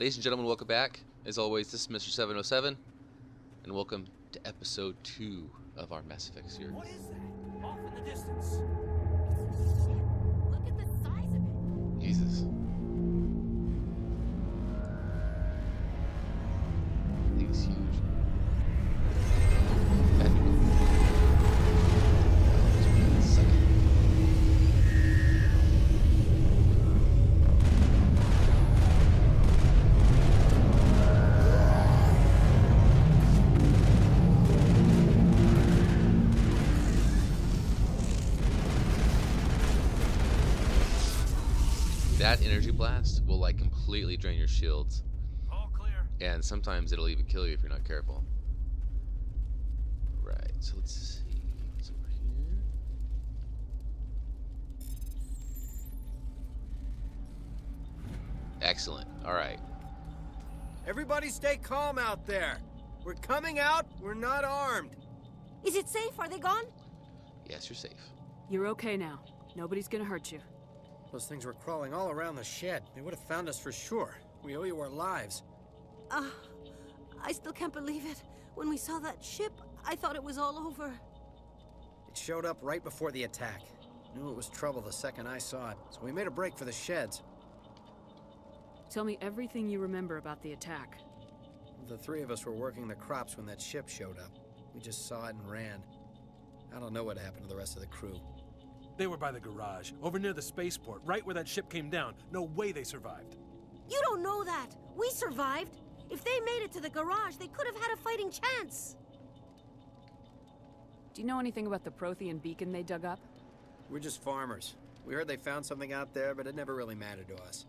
Ladies and gentlemen, welcome back. As always, this is Mr. 707, and welcome to episode 2 of our Mass Effect series. What is that? Off in the distance. Look at the size of it. Jesus. I think it's huge. That energy blast will like completely drain your shields. All clear. And sometimes it'll even kill you if you're not careful. Right, so let's see what's over here. Excellent. Alright. Everybody stay calm out there. We're coming out. We're not armed. Is it safe? Are they gone? Yes, you're safe. You're okay now. Nobody's gonna hurt you. Those things were crawling all around the shed. They would have found us for sure. We owe you our lives. I still can't believe it. When we saw that ship, I thought it was all over. It showed up right before the attack. Knew it was trouble the second I saw it, so we made a break for the sheds. Tell me everything you remember about the attack. The three of us were working the crops when that ship showed up. We just saw it and ran. I don't know what happened to the rest of the crew. They were by the garage, over near the spaceport, right where that ship came down. No way they survived. You don't know that. We survived. If they made it to the garage, they could have had a fighting chance. Do you know anything about the Prothean beacon they dug up? We're just farmers. We heard they found something out there, but it never really mattered to us.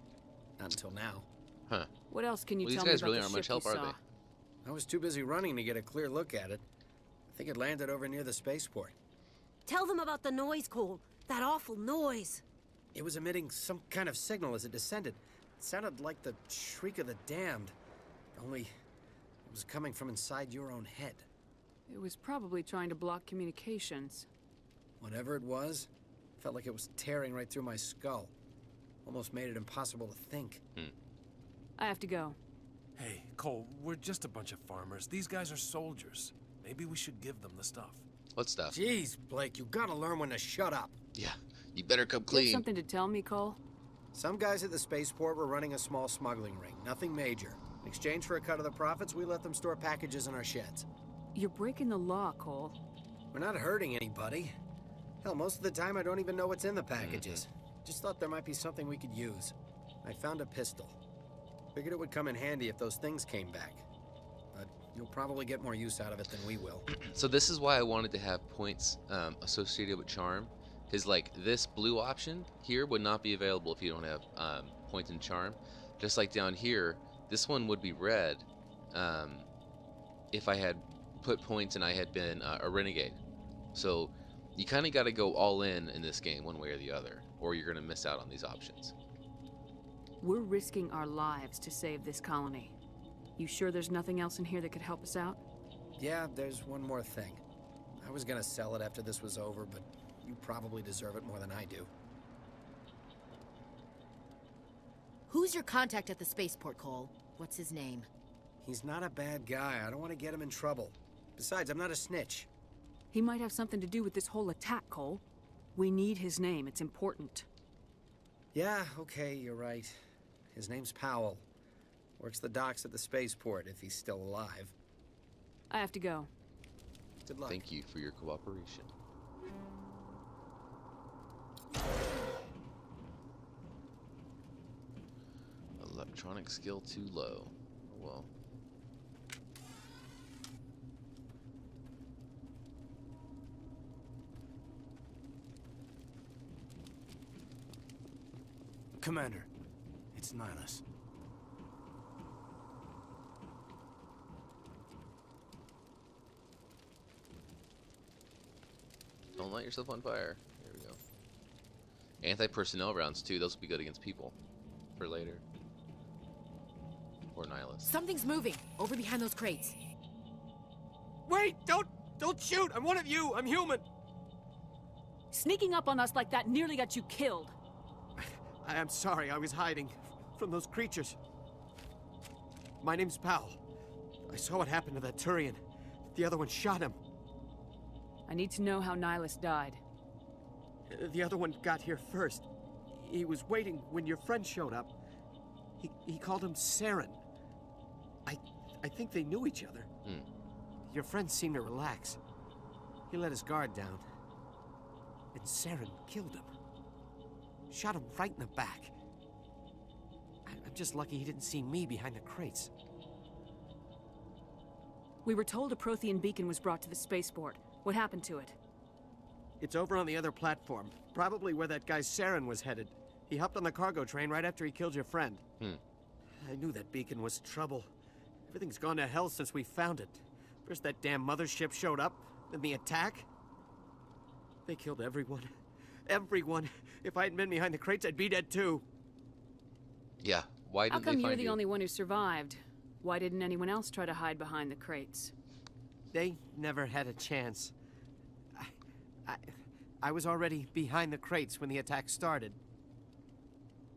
Not until now. Huh. What else can you Well, tell these me guys about really the aren't ship much help, you are saw? they? I was too busy running to get a clear look at it. I think it landed over near the spaceport. Tell them about the noise, Cole. That awful noise. It was emitting some kind of signal as it descended. It sounded like the shriek of the damned. Only it was coming from inside your own head. It was probably trying to block communications. Whatever it was, felt like it was tearing right through my skull. Almost made it impossible to think. I have to go. Hey, Cole, we're just a bunch of farmers. These guys are soldiers. Maybe we should give them the stuff. What stuff? Jeez, Blake, you gotta learn when to shut up. Yeah, you better come You have clean. something to tell me, Cole? Some guys at the spaceport were running a small smuggling ring, nothing major. In exchange for a cut of the profits, we let them store packages in our sheds. You're breaking the law, Cole. We're not hurting anybody. Hell, most of the time I don't even know what's in the packages. Just thought there might be something we could use. I found a pistol. Figured it would come in handy if those things came back. But you'll probably get more use out of it than we will. So this is why I wanted to have points associated with charm. Because like this blue option here would not be available if you don't have points in charm. Just like down here, this one would be red if I had put points and I had been a renegade. So you kind of got to go all in this game one way or the other, or you're going to miss out on these options. We're risking our lives to save this colony. You sure there's nothing else in here that could help us out? Yeah, there's one more thing. I was gonna sell it after this was over, but you probably deserve it more than I do. Who's your contact at the spaceport, Cole? What's his name? He's not a bad guy. I don't want to get him in trouble. Besides, I'm not a snitch. He might have something to do with this whole attack, Cole. We need his name. It's important. Yeah, okay, you're right. His name's Powell. Works the docks at the spaceport, if he's still alive. I have to go. Good luck. Thank you for your cooperation. Electronic skill too low. Oh, well. Commander, it's Nilalis. Don't light yourself on fire. There we go. Anti-personnel rounds too. Those will be good against people. For later. Or Nilalis. Something's moving over behind those crates. Wait! Don't shoot! I'm one of you! I'm human! Sneaking up on us like that nearly got you killed. I am sorry, I was hiding from those creatures. My name's Powell. I saw what happened to that Turian. The other one shot him. I need to know how Nilalis died. The other one got here first. He was waiting when your friend showed up. He called him Saren. I think they knew each other. Your friend seemed to relax. He let his guard down. And Saren killed him. Shot him right in the back. I'm just lucky he didn't see me behind the crates. We were told a Prothean beacon was brought to the spaceport. What happened to it? It's over on the other platform. Probably where that guy Saren was headed. He hopped on the cargo train right after he killed your friend. I knew that beacon was trouble. Everything's gone to hell since we found it. First that damn mothership showed up, then the attack. They killed everyone. Everyone. If I hadn't been behind the crates, I'd be dead too. Yeah, why How didn't come they you're find the you? only one who survived? Why didn't anyone else try to hide behind the crates? They never had a chance. I was already behind the crates when the attack started.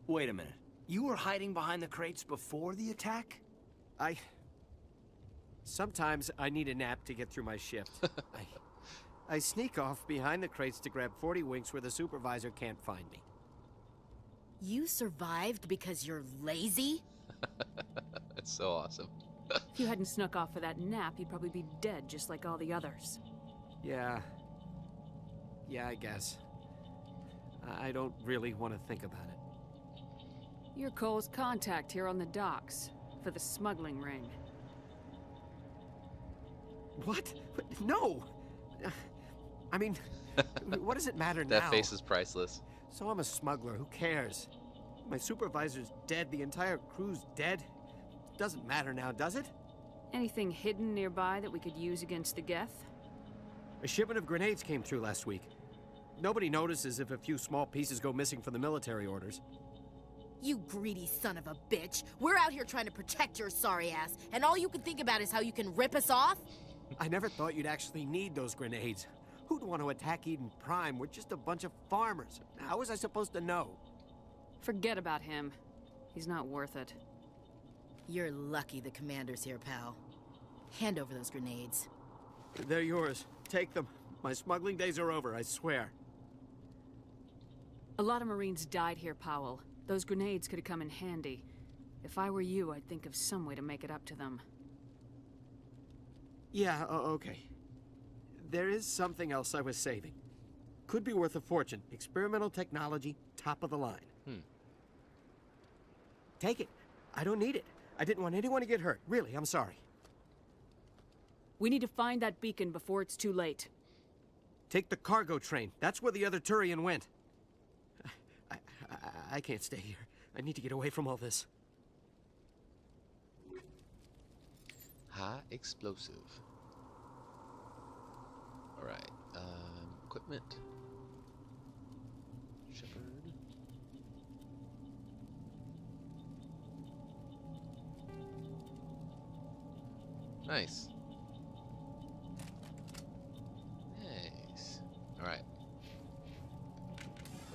Wait a minute. You were hiding behind the crates before the attack? Sometimes I need a nap to get through my shift. I sneak off behind the crates to grab 40 winks where the supervisor can't find me. You survived because you're lazy? That's so awesome. If you hadn't snuck off for that nap, you'd probably be dead just like all the others. Yeah, I guess. I don't really want to think about it. You're Cole's contact here on the docks for the smuggling ring. What? No! I mean, what does it matter now? That face is priceless. So I'm a smuggler, who cares? My supervisor's dead, the entire crew's dead. Doesn't matter now, does it? Anything hidden nearby that we could use against the Geth? A shipment of grenades came through last week. Nobody notices if a few small pieces go missing from the military orders. You greedy son of a bitch. We're out here trying to protect your sorry ass, and all you can think about is how you can rip us off? I never thought you'd actually need those grenades. Who'd want to attack Eden Prime? We're just a bunch of farmers. How was I supposed to know? Forget about him. He's not worth it. You're lucky the commander's here, pal. Hand over those grenades. They're yours. Take them. My smuggling days are over, I swear. A lot of Marines died here, Powell. Those grenades could have come in handy. If I were you, I'd think of some way to make it up to them. Yeah, okay. There is something else I was saving. Could be worth a fortune. Experimental technology, top of the line. Take it. I don't need it. I didn't want anyone to get hurt. Really, I'm sorry. We need to find that beacon before it's too late. Take the cargo train. That's where the other Turian went. I can't stay here. I need to get away from all this. High explosive. Alright, equipment. Shepherd. Nice. Nice. Alright.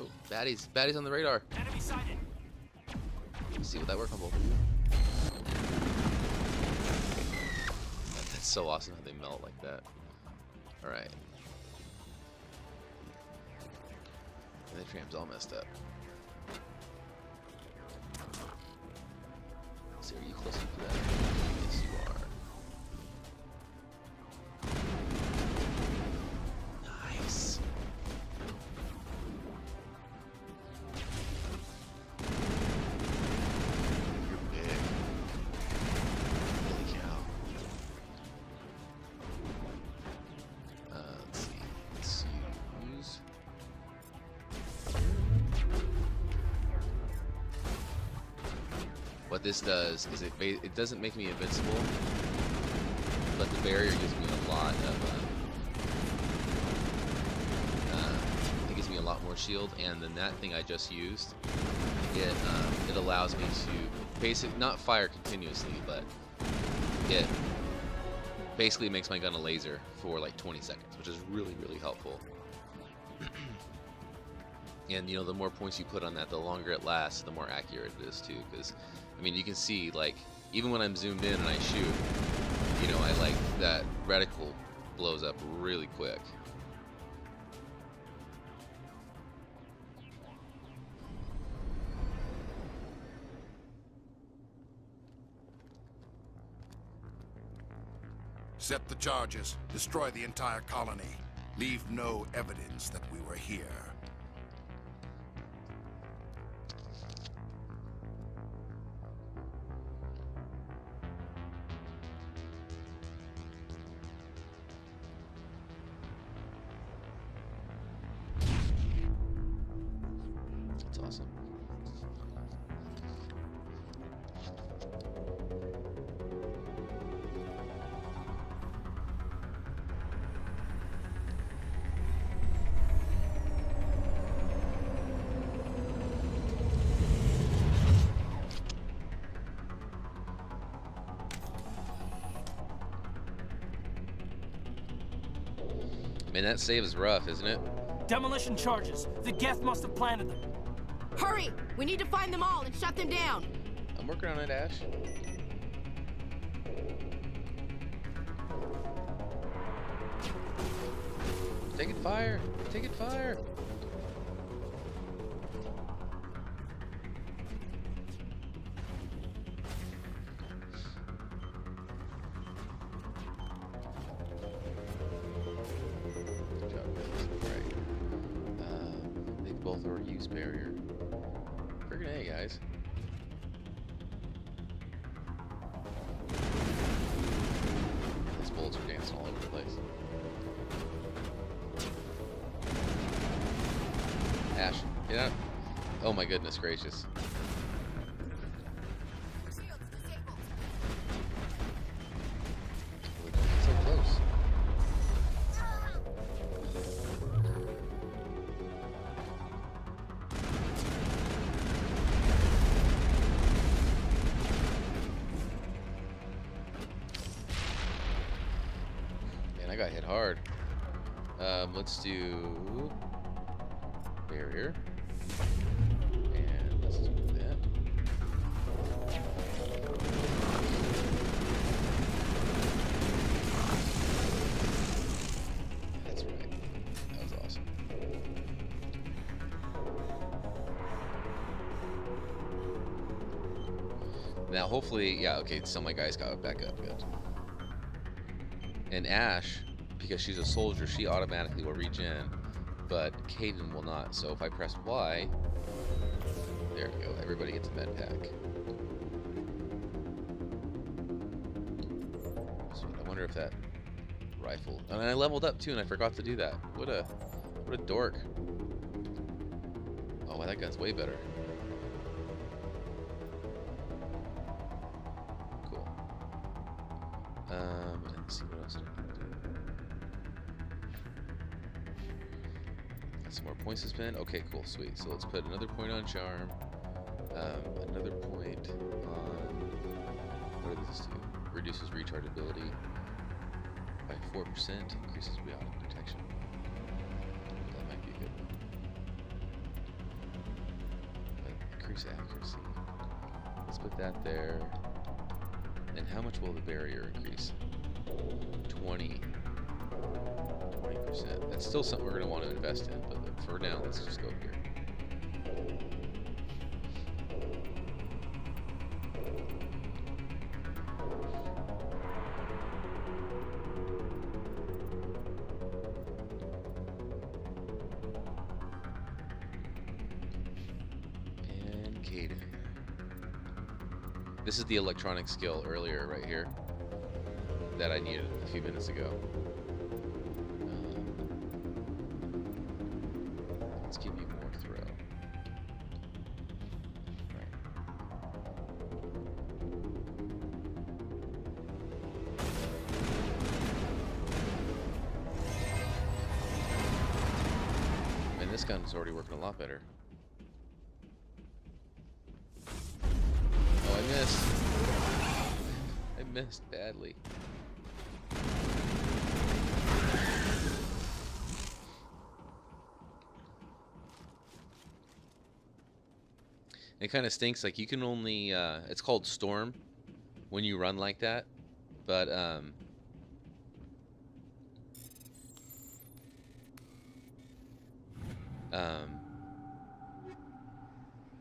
Oh, baddies on the radar. Enemy sighted. Let's see what that work on both. That's so awesome how they melt like that. Alright. And the tram's all messed up. So are you close enough to that? Yes, you are. Nice. You're big. Holy cow. Let's see. Let's use. What this does is it doesn't make me invincible, but the barrier gives me a lot of it gives me a lot more shield, and then that thing I just used, it allows me to basically not fire continuously, but it basically makes my gun a laser for like 20 seconds, which is really helpful. And you know, the more points you put on that, the longer it lasts, the more accurate it is too. Because, I mean, you can see, like, even when I'm zoomed in and I shoot, you know, I like that reticle blows up really quick. Set the charges. Destroy the entire colony. Leave no evidence that we were here. That's awesome. Man, that save is rough, isn't it? Demolition charges. The Geth must have planted them. Hurry! We need to find them all and shut them down. I'm working on it, Ash. Taking fire! Taking fire! Good job, guys. Alright. They both already used barrier. Friggin' A, guys. These bullets are dancing all over the place. Ash, get out. Oh my goodness gracious. So close. Man, I got hit hard. Let's do barrier. And let's do that. That's right. That was awesome. Now hopefully, yeah, okay, so my guys got back up, good. And Ash, because she's a soldier, she automatically will regen, but Caden will not. So if I press Y, there we go, everybody gets a med pack. So I wonder if that rifle, and I leveled up too, and I forgot to do that. What a dork. Oh, wow, that gun's way better. Cool. And let's see what else do I do. Got some more points to spend. Okay, cool, sweet. So let's put another point on charm. Another point on, what does this do? Reduces rechargeability by 4%, increases biotic protection. That might be a good one. But increase accuracy. Let's put that there. And how much will the barrier increase? 20%. That's still something we're going to want to invest in, but for now, let's just go here. And Caden. This is the electronic skill earlier right here that I needed a few minutes ago. Let's give you more throw. Right. And this gun is already working a lot better. Oh, I missed. I missed badly. It kind of stinks. Like, you can only, it's called Storm when you run like that. But,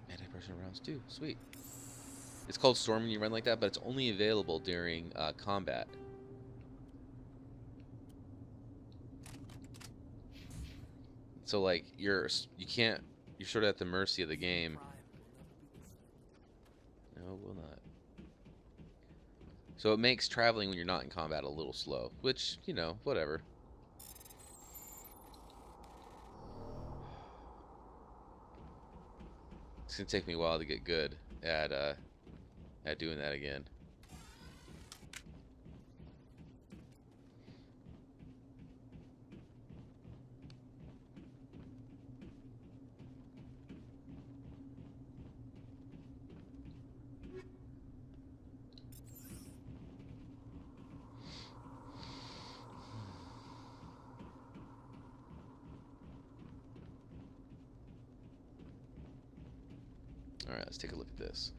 anti-person rounds too. Sweet. It's called Storm when you run like that, but it's only available during combat. So like you're sort of at the mercy of the game. No, will not. So it makes traveling when you're not in combat a little slow, which, you know, whatever. It's gonna take me a while to get good at doing that again. All right, let's take a look at this.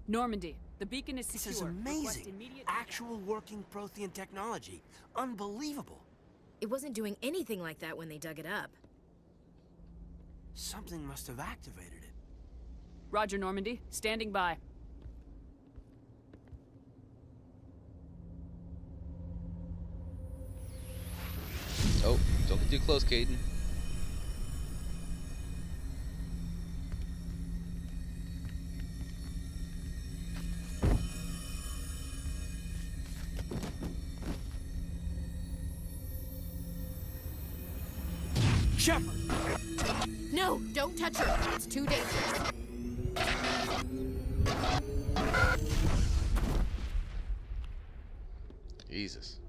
Normandy, the beacon is secure. This is Request amazing. immediate- Actual working Prothean technology. Unbelievable. It wasn't doing anything like that when they dug it up. Something must have activated it. Roger, Normandy. Standing by. Oh, don't get too close, Caden. Shepard! No, don't touch her. It's too dangerous. Jesus.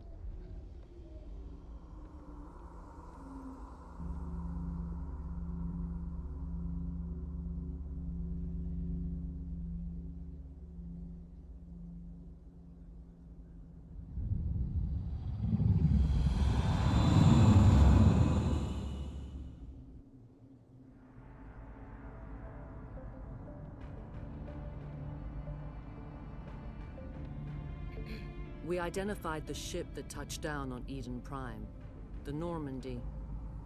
We identified the ship that touched down on Eden Prime. The Normandy,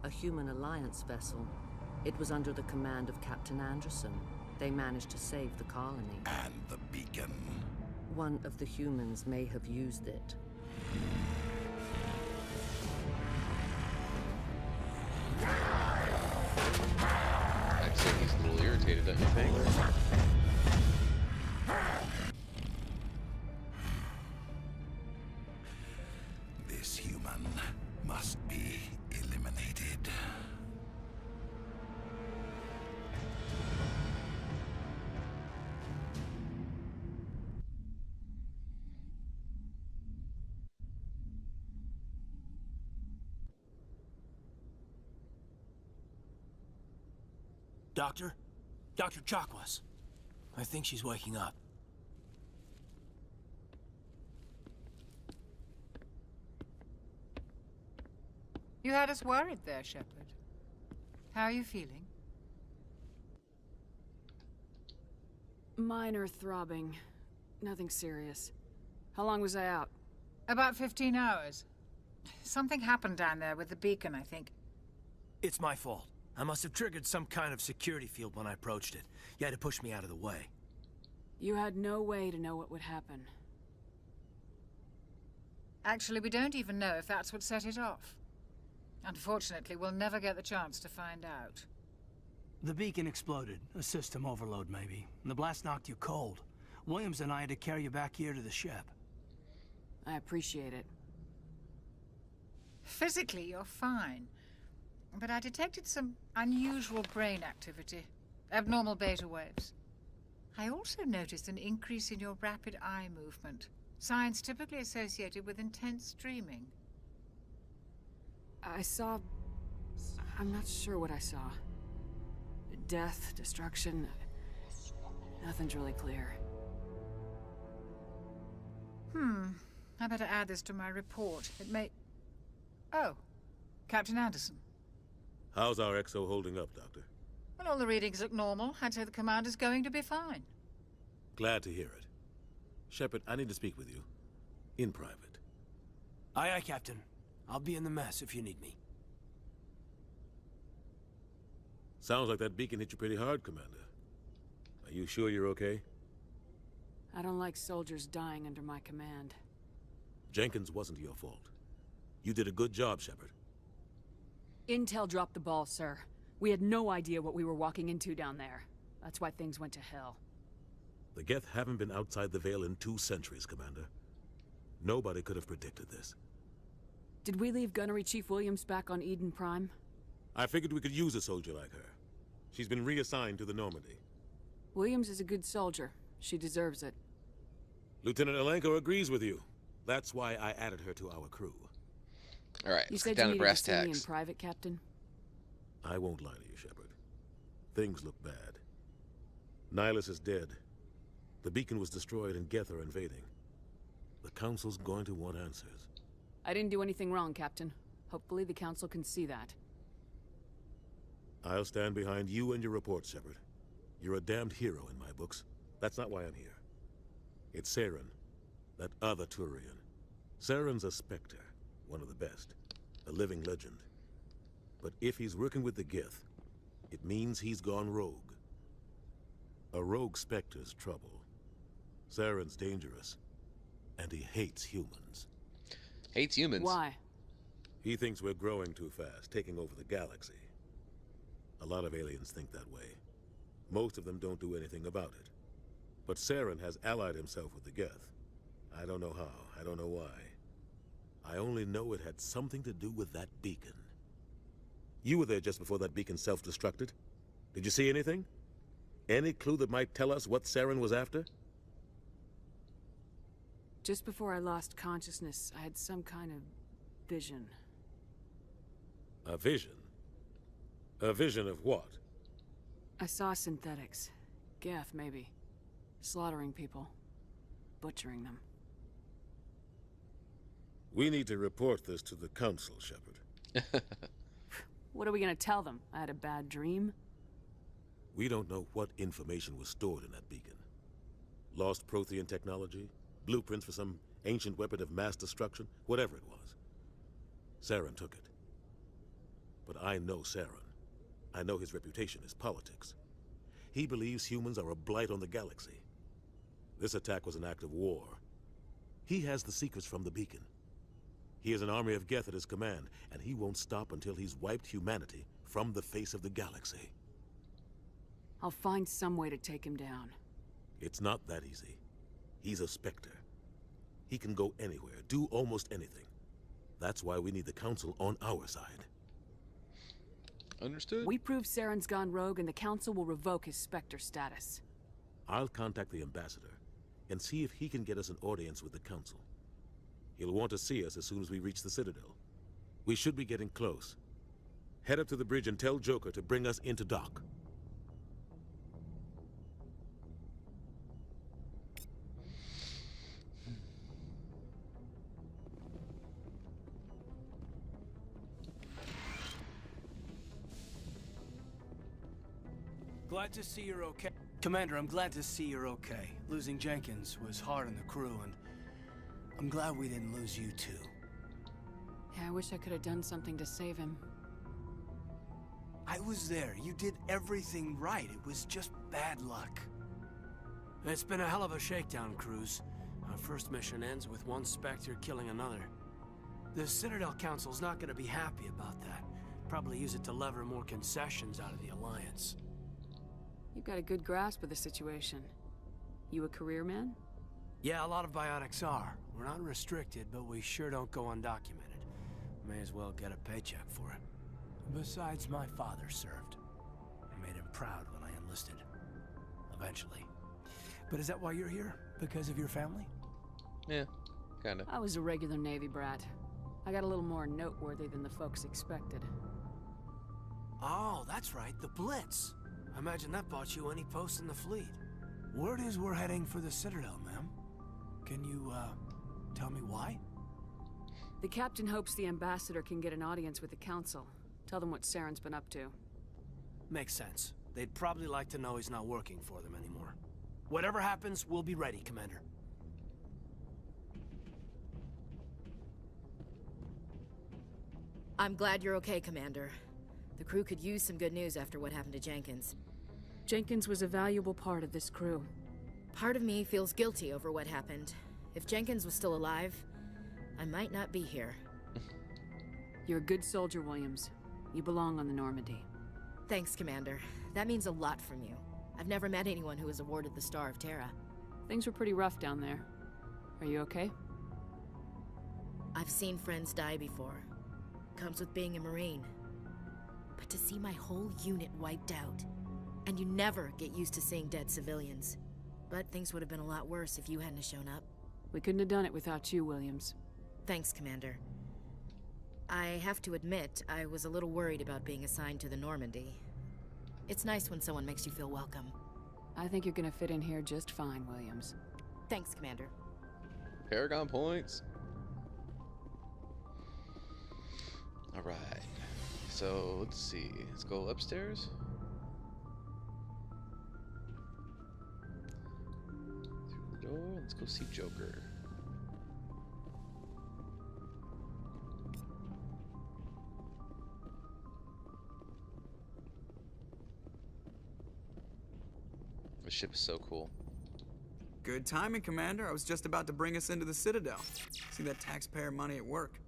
a human alliance vessel. It was under the command of Captain Anderson. They managed to save the colony. And the beacon. One of the humans may have used it. I'd say he's a little irritated, don't you think? This human must be eliminated. Doctor? Dr. Chakwas. I think she's waking up. You had us worried there, Shepard. How are you feeling? Minor throbbing. Nothing serious. How long was I out? About 15 hours. Something happened down there with the beacon, I think. It's my fault. I must have triggered some kind of security field when I approached it. You had to push me out of the way. You had no way to know what would happen. Actually, we don't even know if that's what set it off. Unfortunately, we'll never get the chance to find out. The beacon exploded. A system overload, maybe. And the blast knocked you cold. Williams and I had to carry you back here to the ship. I appreciate it. Physically, you're fine. But I detected some unusual brain activity. Abnormal beta waves. I also noticed an increase in your rapid eye movement. Signs typically associated with intense dreaming. I saw... I'm not sure what I saw. Death, destruction... Nothing's really clear. I better add this to my report. It may... Oh, Captain Anderson. How's our XO holding up, Doctor? Well, all the readings look normal. I'd say the commander's going to be fine. Glad to hear it. Shepard, I need to speak with you. In private. Aye, aye, Captain. I'll be in the mess if you need me. Sounds like that beacon hit you pretty hard, Commander. Are you sure you're okay? I don't like soldiers dying under my command. Jenkins wasn't your fault. You did a good job, Shepard. Intel dropped the ball, sir. We had no idea what we were walking into down there. That's why things went to hell. The Geth haven't been outside the Veil in 2 centuries, Commander. Nobody could have predicted this. Did we leave Gunnery Chief Williams back on Eden Prime? I figured we could use a soldier like her. She's been reassigned to the Normandy. Williams is a good soldier. She deserves it. Lieutenant Alenko agrees with you. That's why I added her to our crew. All right, You let's said get down you to needed to brass see me in tacks. private, Captain? I won't lie to you, Shepard. Things look bad. Nilalis is dead. The beacon was destroyed and Geth are invading. The Council's going to want answers. I didn't do anything wrong, Captain. Hopefully the Council can see that. I'll stand behind you and your report, Shepard. You're a damned hero in my books. That's not why I'm here. It's Saren, that other Turian. Saren's a Spectre, one of the best, a living legend. But if he's working with the Geth, it means he's gone rogue. A rogue Spectre's trouble. Saren's dangerous, and he hates humans. Hates humans? Why? He thinks we're growing too fast, taking over the galaxy. A lot of aliens think that way. Most of them don't do anything about it. But Saren has allied himself with the Geth. I don't know how, I don't know why. I only know it had something to do with that beacon. You were there just before that beacon self-destructed. Did you see anything? Any clue that might tell us what Saren was after? Just before I lost consciousness, I had some kind of vision. A vision? A vision of what? I saw synthetics. Geth, maybe. Slaughtering people. Butchering them. We need to report this to the Council, Shepard. What are we gonna tell them? I had a bad dream? We don't know what information was stored in that beacon. Lost Prothean technology? Blueprints for some ancient weapon of mass destruction? Whatever it was. Saren took it. But I know Saren. I know his reputation is politics. He believes humans are a blight on the galaxy. This attack was an act of war. He has the secrets from the beacon. He has an army of Geth at his command, and he won't stop until he's wiped humanity from the face of the galaxy. I'll find some way to take him down. It's not that easy. He's a Spectre. He can go anywhere, do almost anything. That's why we need the Council on our side. Understood. We prove Saren's gone rogue and the Council will revoke his Spectre status. I'll contact the Ambassador and see if he can get us an audience with the Council. He'll want to see us as soon as we reach the Citadel. We should be getting close. Head up to the bridge and tell Joker to bring us into dock. Glad to see you're okay. Commander, I'm glad to see you're okay. Losing Jenkins was hard on the crew, and I'm glad we didn't lose you too. Yeah, I wish I could have done something to save him. I was there. You did everything right. It was just bad luck. It's been a hell of a shakedown, Cruz. Our first mission ends with one Spectre killing another. The Citadel Council's not gonna be happy about that. Probably use it to lever more concessions out of the Alliance. You've got a good grasp of the situation. You a career man? Yeah, a lot of biotics are. We're not restricted, but we sure don't go undocumented. May as well get a paycheck for it. Besides, my father served. I made him proud when I enlisted. Eventually. But is that why you're here? Because of your family? Yeah, kinda. I was a regular Navy brat. I got a little more noteworthy than the folks expected. Oh, that's right, the Blitz. I imagine that bought you any post in the fleet. Word is we're heading for the Citadel, ma'am. Can you, Tell me why? The captain hopes the ambassador can get an audience with the council. Tell them what Saren's been up to. Makes sense. They'd probably like to know he's not working for them anymore. Whatever happens, we'll be ready, Commander. I'm glad you're okay, Commander. The crew could use some good news after what happened to Jenkins. Jenkins was a valuable part of this crew. Part of me feels guilty over what happened. If Jenkins was still alive, I might not be here. You're a good soldier, Williams. You belong on the Normandy. Thanks, Commander. That means a lot from you. I've never met anyone who was awarded the Star of Terra. Things were pretty rough down there. Are you okay? I've seen friends die before. Comes with being a Marine. But to see my whole unit wiped out, and you never get used to seeing dead civilians. But things would have been a lot worse if you hadn't shown up. We couldn't have done it without you, Williams. Thanks, Commander. I have to admit, I was a little worried about being assigned to the Normandy. It's nice when someone makes you feel welcome. I think you're gonna fit in here just fine, Williams. Thanks, Commander. Paragon points. Alright. So, let's see. Let's go upstairs. Through the door. Let's go see Joker. The ship is so cool. Good timing, Commander. I was just about to bring us into the Citadel. See that taxpayer money at work.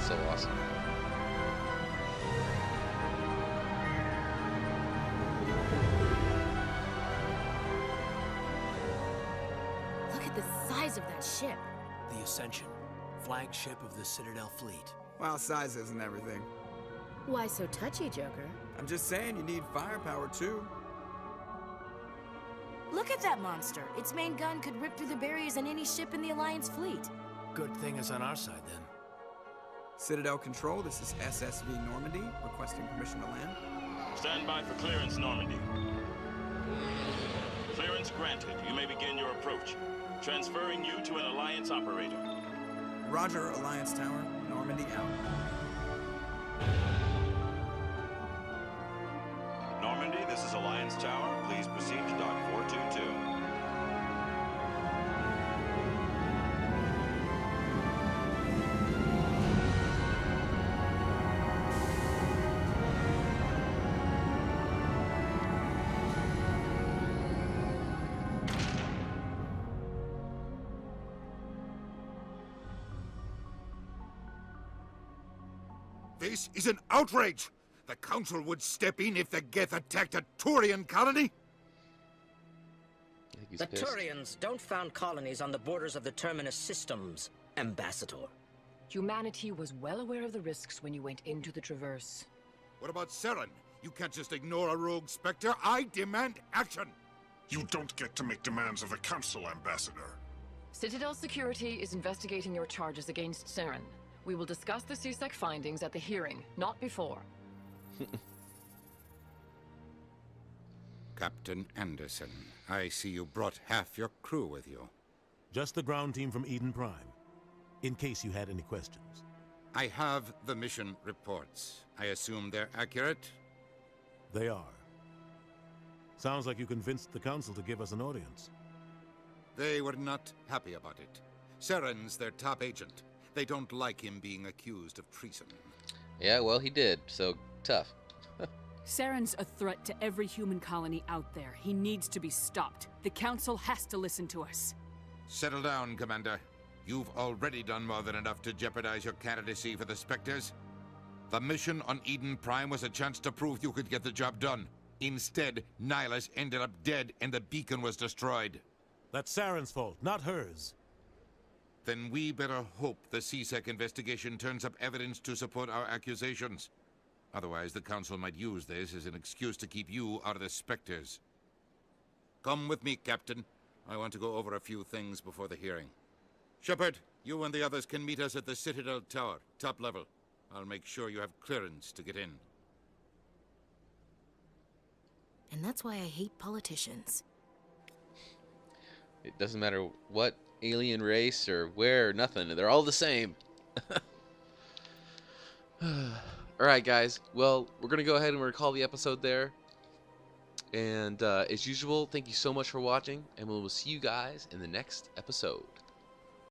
So awesome. Look at the size of that ship. The Ascension, flagship of the Citadel fleet. Well, size isn't everything. Why so touchy, Joker? I'm just saying you need firepower, too. Look at that monster. Its main gun could rip through the barriers in any ship in the Alliance fleet. Good thing it's on our side, then. Citadel Control, this is SSV Normandy, requesting permission to land. Stand by for clearance, Normandy. Clearance granted. You may begin your approach. Transferring you to an Alliance operator. Roger, Alliance Tower, Normandy out. Normandy, this is Alliance Tower. Please proceed to Dock 422. This is an outrage! The Council would step in if the Geth attacked a Turian colony? The Turians don't found colonies on the borders of the Terminus systems, Ambassador. Humanity was well aware of the risks when you went into the Traverse. What about Saren? You can't just ignore a rogue Spectre. I demand action! You don't get to make demands of the Council, Ambassador. Citadel Security is investigating your charges against Saren. We will discuss the CSEC findings at the hearing, not before. Captain Anderson, I see you brought half your crew with you. Just the ground team from Eden Prime, in case you had any questions. I have the mission reports. I assume they're accurate? They are. Sounds like you convinced the Council to give us an audience. They were not happy about it. Saren's their top agent. They don't like him being accused of treason. Yeah, well, he did, so tough. Saren's a threat to every human colony out there. He needs to be stopped. The Council has to listen to us. Settle down, Commander. You've already done more than enough to jeopardize your candidacy for the Spectres. The mission on Eden Prime was a chance to prove you could get the job done. Instead, Nilalis ended up dead and the beacon was destroyed. That's Saren's fault, not hers. Then we better hope the CSEC investigation turns up evidence to support our accusations. Otherwise, the Council might use this as an excuse to keep you out of the Spectres. Come with me, Captain. I want to go over a few things before the hearing. Shepard, you and the others can meet us at the Citadel Tower, top level. I'll make sure you have clearance to get in. And that's why I hate politicians. It doesn't matter what alien race or where, nothing. They're all the same. Alright, guys. Well, we're going to go ahead and we're going to call the episode there. And as usual, thank you so much for watching. And we will see you guys in the next episode.